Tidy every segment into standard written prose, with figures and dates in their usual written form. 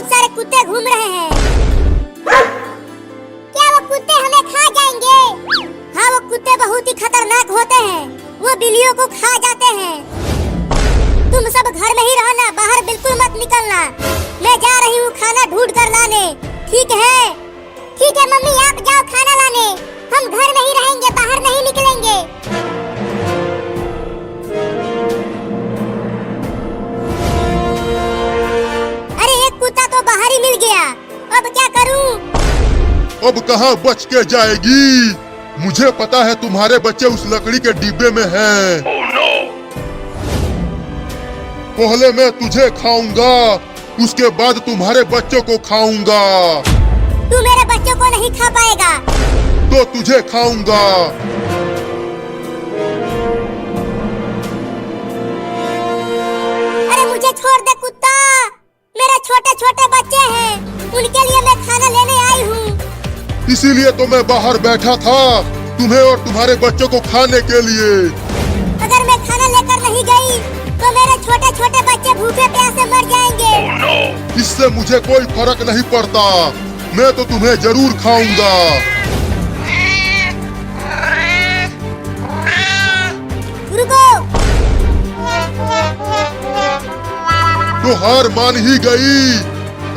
बहुत सारे कुत्ते घूम रहे हैं। क्या वो कुत्ते हमें खा जाएंगे? हाँ, वो कुत्ते बहुत ही खतरनाक होते हैं, वो बिल्लियों को खा जाते हैं। तुम सब घर में ही रहना, बाहर बिल्कुल मत निकलना। मैं जा रही हूँ खाना ढूंढ कर लाने। ठीक है? ठीक है मम्मी, आप जाओ खाना लाने, हम घर में ही रहेंगे, बाहर नहीं निकलेंगे। अरे एक कुत्ता तो बाहर ही मिल गया, अब क्या करूं? अब कहाँ बच के जाएगी? मुझे पता है तुम्हारे बच्चे उस लकड़ी के डिब्बे में हैं। पहले मैं तुझे खाऊंगा, उसके बाद तुम्हारे बच्चों को खाऊंगा। तू मेरे बच्चों को नहीं खा पाएगा। तो तुझे खाऊंगा। अरे मुझे छोड़ दे कुत्ता, मेरे छोटे छोटे बच्चे हैं, उनके लिए मैं खाना लेने आई हूँ। इसीलिए तो मैं बाहर बैठा था, तुम्हें और तुम्हारे बच्चों को खाने के लिए। अगर मैं खाना लेकर नहीं गई तो मेरे छोटे छोटे बच्चे भूखे प्यासे मर जाएंगे। इससे मुझे कोई फर्क नहीं पड़ता, मैं तो तुम्हें जरूर खाऊंगा। रुको। तो हार मान ही गई,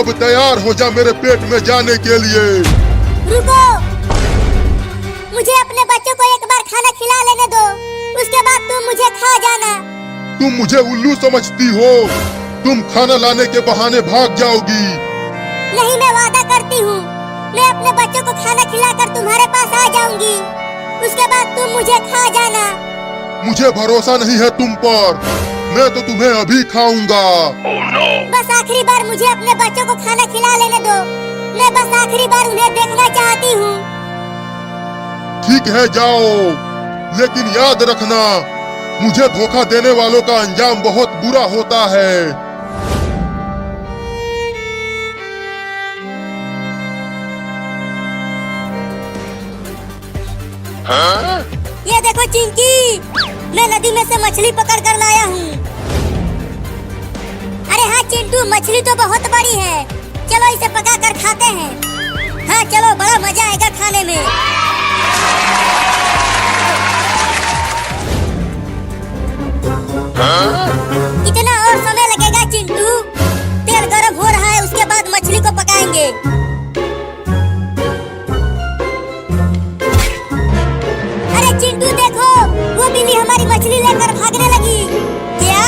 अब तैयार हो जा मेरे पेट में जाने के लिए। रुको, मुझे अपने बच्चों को एक बार खाना खिला लेने दो, उसके बाद तुम मुझे खा जाना। तुम मुझे उल्लू समझती हो? तुम खाना लाने के बहाने भाग जाओगी। नहीं, मैं वादा करती हूँ, मैं अपने बच्चों को खाना खिलाकर तुम्हारे पास आ जाऊंगी, उसके बाद तुम मुझे खा जाना। मुझे भरोसा नहीं है तुम पर, मैं तो तुम्हें अभी खाऊंगा। बस आखिरी बार मुझे अपने बच्चों को खाना खिला लेने दो, मैं बस आखिरी बार उन्हें देखना चाहती हूँ। ठीक है, जाओ, लेकिन याद रखना, मुझे धोखा देने वालों का अंजाम बहुत बुरा होता है। हाँ? ये देखो चिंकी, मैं नदी में से मछली पकड़ कर लाया हूँ। अरे हाँ चिंटू, मछली तो बहुत बड़ी है, चलो इसे पका कर खाते हैं। हाँ चलो, बड़ा मजा आएगा खाने में। कितना और समय लगेगा चिंटू? तेल गर्म हो रहा है, उसके बाद मछली को पकाएंगे। अरे चिंटू देखो, वो बिल्ली हमारी मछली लेकर भागने लगी। क्या?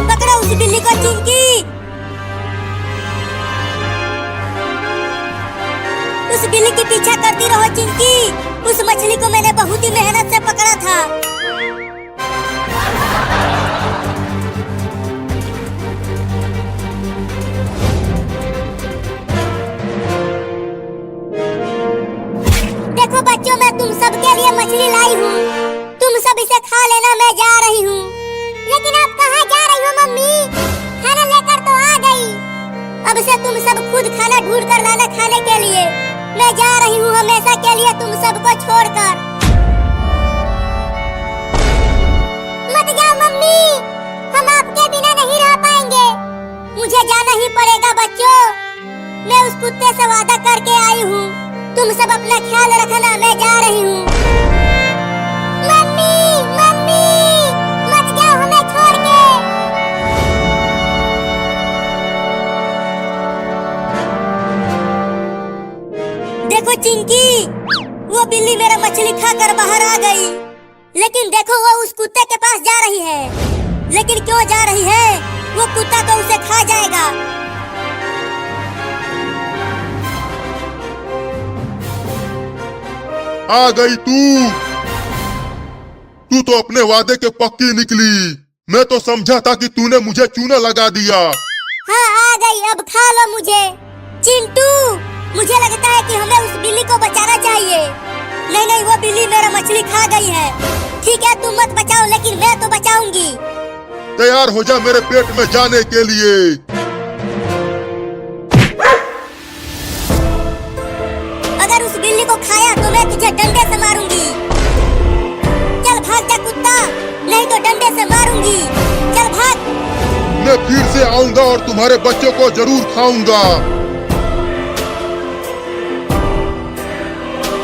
पकड़ो उस बिल्ली को चिंकी। उस बिल्ली के पीछा करती रहो चिंकी, उस मछली को मैंने बहुत ही मेहनत से पकड़ा था। देखो बच्चों, मैं तुम सबके लिए मछली लाई हूँ, तुम सब इसे खा लेना, मैं जा रही हूँ। लेकिन आप कहाँ जा रही हो मम्मी? खाना लेकर तो आ गई, अब से तुम सब खुद खाना ढूंढ कर लाना खाने के लिए। मैं जा रही हूँ हमेशा के लिए तुम सबको छोड़कर। मत जाओ मम्मी, हम आपके बिना नहीं रह पाएंगे, मुझे जाना ही पड़ेगा बच्चों। मैं उस कुत्ते से वादा करके आई हूँ, तुम सब अपना ख्याल रखना, मैं जा रही हूँ। मम्मी, मम्मी, मत जाओ हमें छोड़ के। देखो चिंकी, वो बिल्ली मेरा मछली खाकर बाहर आ गई, लेकिन देखो वो उस कुत्ते के पास जा रही है। लेकिन क्यों जा रही है? वो कुत्ता तो उसे खा जाएगा। आ गई तू तो अपने वादे के पक्की निकली। मैं तो समझा था कि तूने मुझे चूना लगा दिया। हाँ आ गई, अब खा लो मुझे। चिंटू, मुझे लगता है कि हमें उस बिल्ली को बचाना चाहिए। नहीं नहीं, वो बिल्ली मेरा मछली खा गई है। ठीक है, तुम मत बचाओ, लेकिन मैं तो बचाऊंगी। तैयार हो जा मेरे पेट में जाने के लिए। अगर उस बिल्ली को खाया तो मैं तुझे डंडे से मारूंगी। चल भाग जा कुत्ता, नहीं तो डंडे से मारूंगी। चल भाग। मैं फिर से आऊंगा और तुम्हारे बच्चों को जरूर खाऊंगा।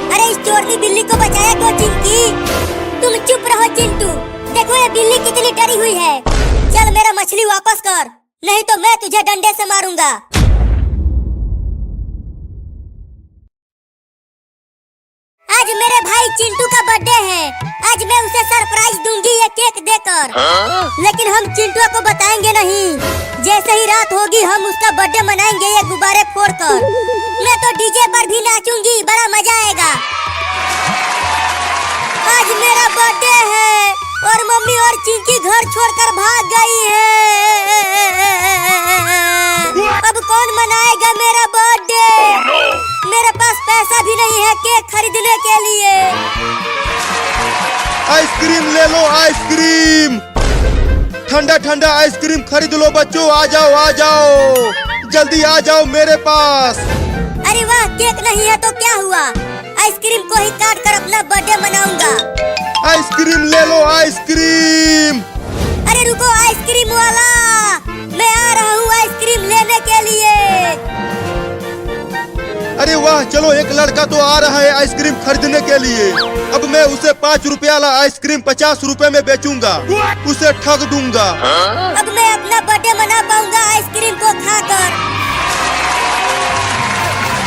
अरे इस चोरनी बिल्ली को बचाया क्यों चिंकी? तुम चुप रहो चिंटू। देखो ये बिल्ली कितनी डरी हुई है। चल मेरा मछली वापस कर, नहीं तो मैं तुझे डंडे से मारूंगा। आज मेरे भाई चिंटू का बर्थडे है। आज मैं उसे सरप्राइज दूंगी ये केक देकर। लेकिन हम चिंटू को बताएंगे नहीं। जैसे ही रात होगी हम उसका बर्थडे मनाएंगे ये गुब्बारे फोड़कर। मैं तो डीजे पर भी नाचूंगी, बड़ा मजा आएगा। आज मेरा बर्थडे है और मम्मी और चिंकी घर छोड़कर भाग गई है। अब कौन मनाएगा मेरा बर्थडे? मेरे पास पैसा भी नहीं है केक खरीदने के लिए। आइसक्रीम ले लो, आइसक्रीम। ठंडा ठंडा आइसक्रीम खरीद लो बच्चों। आ जाओ आ जाओ, जल्दी आ जाओ मेरे पास। अरे वाह, केक नहीं है तो क्या हुआ? आइसक्रीम को ही काट कर अपना बर्थडे मनाऊंगा। आइसक्रीम ले लो, आइसक्रीम। अरे रुको आइसक्रीम वाला, मैं आ रहा हूँ आइसक्रीम लेने के लिए। अरे वाह, चलो एक लड़का तो आ रहा है आइसक्रीम खरीदने के लिए। अब मैं उसे 5 रुपया वाला आइसक्रीम 50 रुपए में बेचूंगा, उसे ठग दूंगा। अब मैं अपना बर्थडे मना पाऊंगा आइसक्रीम को खाकर।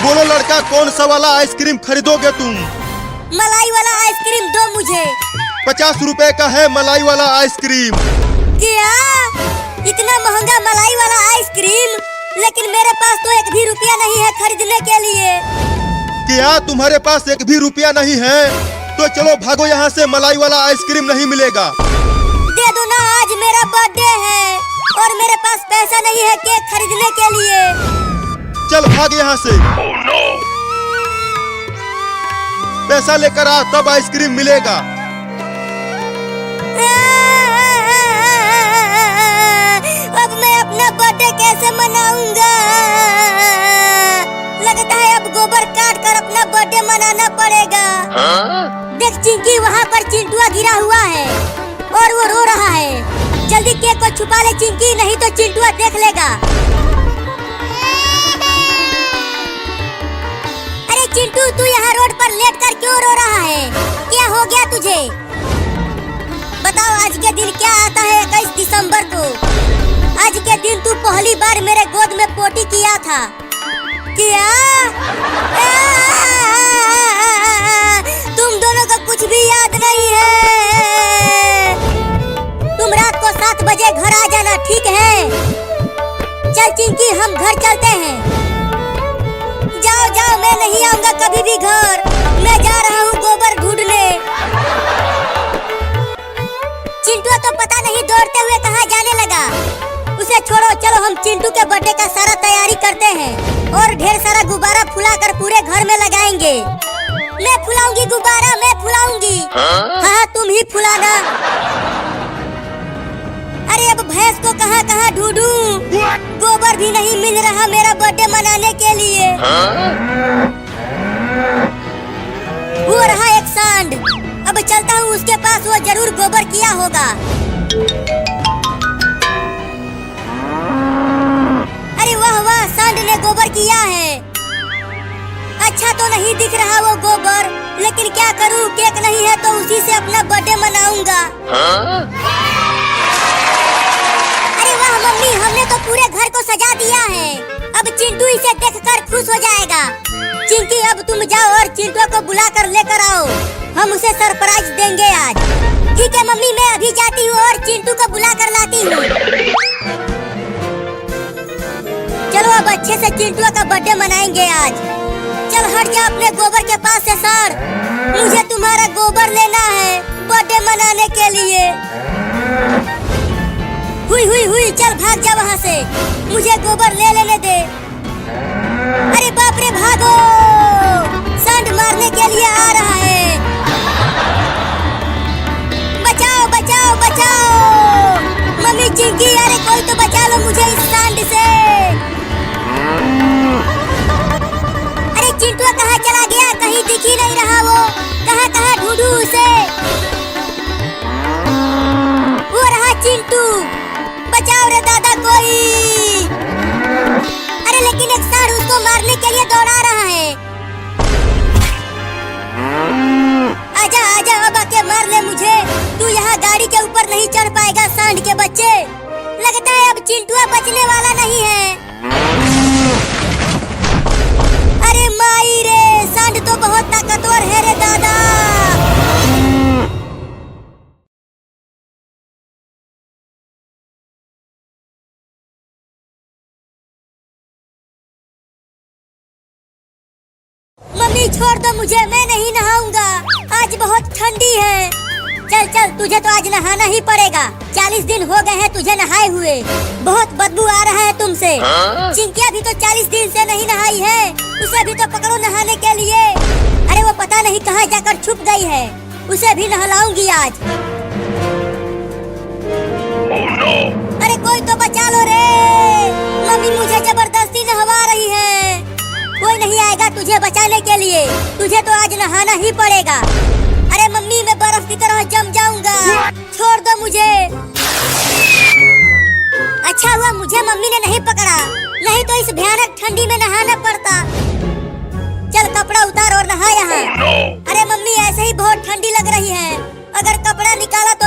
बोलो लड़का, कौन सा वाला आइसक्रीम खरीदोगे तुम? मलाई वाला आइसक्रीम दो मुझे। 50 रुपए का है मलाई वाला आइसक्रीम। क्या? इतना महंगा मलाई वाला आइसक्रीम? लेकिन मेरे पास तो 1 भी रुपया नहीं है खरीदने के लिए। क्या तुम्हारे पास 1 भी रुपया नहीं है? तो चलो भागो यहाँ से, मलाई वाला आइसक्रीम नहीं मिलेगा। दे दो ना, आज मेरा बर्थडे है और मेरे पास पैसा नहीं है केक खरीदने के लिए। चल भाग यहाँ से। पैसा लेकर आ, तब आइसक्रीम मिलेगा। अब मैं अपना बर्थडे कैसे मनाऊंगा? लगता है अब गोबर काट कर अपना बर्थडे मनाना पड़ेगा। देख चिंकी, वहाँ पर चिंटुआ गिरा हुआ है और वो रो रहा है। जल्दी केक को छुपा ले चिंकी, नहीं तो चिंटुआ देख लेगा। अरे चिंटू, तू यहाँ रोड पर लेट कर क्यों रो रहा है? क्या हो गया तुझे? बताओ आज के दिन क्या आता है 21 दिसंबर को? आज के दिन तू पहली बार मेरे गोद में पोटी किया था। क्या? तुम दोनों को कुछ भी याद नहीं है। तुम रात को 7 बजे घर आ जाना, ठीक है? चल चिंकी, हम घर चलते हैं। जाओ जाओ, मैं नहीं आऊंगा कभी भी घर। मैं जा रहा हूँ गोबर ढूंढने। चिंटू तो पता नहीं दौड़ते हुए कहाँ जाने लगा। उसे छोड़ो, चलो हम चिंटू के बर्थडे का सारा तैयारी करते हैं और ढेर सारा गुब्बारा फुलाकर पूरे घर में लगाएंगे। मैं फुलाऊंगी गुब्बारा, मैं फुलाऊंगी। हाँ, तुम ही फुलाना। अरे अब भैंस को कहाँ कहाँ ढूंढूं? गोबर भी नहीं मिल रहा मेरा बर्थडे मनाने के लिए। वो रहा एक सांड। अब चलता हूँ उसके पास, वो जरूर गोबर किया होगा। अरे वाह वाह, सांड ने गोबर किया है। अच्छा तो नहीं दिख रहा वो गोबर, लेकिन क्या करूँ, केक नहीं है तो उसी से अपना बर्थडे मनाऊंगा। अरे वाह मम्मी, हमने तो पूरे घर को सजा दिया है। अब चिंटू इसे देखकर खुश हो जाएगा। चिंकी, अब तुम जाओ और चिंटू को बुला कर लेकर आओ। हम उसे सरप्राइज देंगे आज। ठीक है मम्मी, मैं अभी जाती हूँ और चिंटू को बुला कर लाती हूँ। चलो अब अच्छे से चिंटू का बर्थडे मनाएंगे आज। चल हट जा अपने गोबर के पास से सर, मुझे तुम्हारा गोबर लेना है बर्थडे मनाने के लिए। हुई हुई हुई, चल भाग जा वहाँ से, मुझे गोबर ले लेने दे। अरे बाप रे, भागो, सांड मारने के लिए आ रहा है। बचाओ बचाओ बचाओ, मम्मी चिंकी, अरे कोई तो बचा लो मुझे इस सांड से। अरे चिंटू कहाँ चला गया? कहीं दिख ही नहीं रहा वो। कहाँ कहाँ ढूंढूं उसे? वो रहा चिंटू, बचाओ रे दादा कोई। तू यहाँ गाड़ी के ऊपर नहीं चढ़ पाएगा सांड के बच्चे। लगता है अब चिंटुआ बचने वाला नहीं है। अरे माई रे, सांड तो बहुत ताकतवर है रे दादा। मम्मी छोड़ दो मुझे, मैं नहीं नहाऊंगा, आज बहुत ठंडी है। चल चल, तुझे तो आज नहाना ही पड़ेगा। 40 दिन हो गए हैं तुझे नहाए हुए, बहुत बदबू आ रहा है तुमसे। चिंकिया भी तो 40 दिन से नहीं नहाई है, उसे भी तो पकड़ो नहाने के लिए। अरे वो पता नहीं कहाँ जाकर छुप गई है, उसे भी नहलाऊंगी आज। अरे कोई तो बचा लो रे, मम्मी मुझे जबरदस्ती नहवा रही है। कोई नहीं आएगा तुझे बचाने के लिए, तुझे तो आज नहाना ही पड़ेगा। अरे मम्मी, मैं बर्फ की तरह जम जाऊंगा, छोड़ दो मुझे। अच्छा हुआ मुझे मम्मी ने नहीं पकड़ा, नहीं तो इस भयानक ठंडी में नहाना पड़ता। चल कपड़ा उतार और नहा यहाँ। अरे मम्मी, ऐसे ही बहुत ठंडी लग रही है, अगर कपड़ा निकाला तो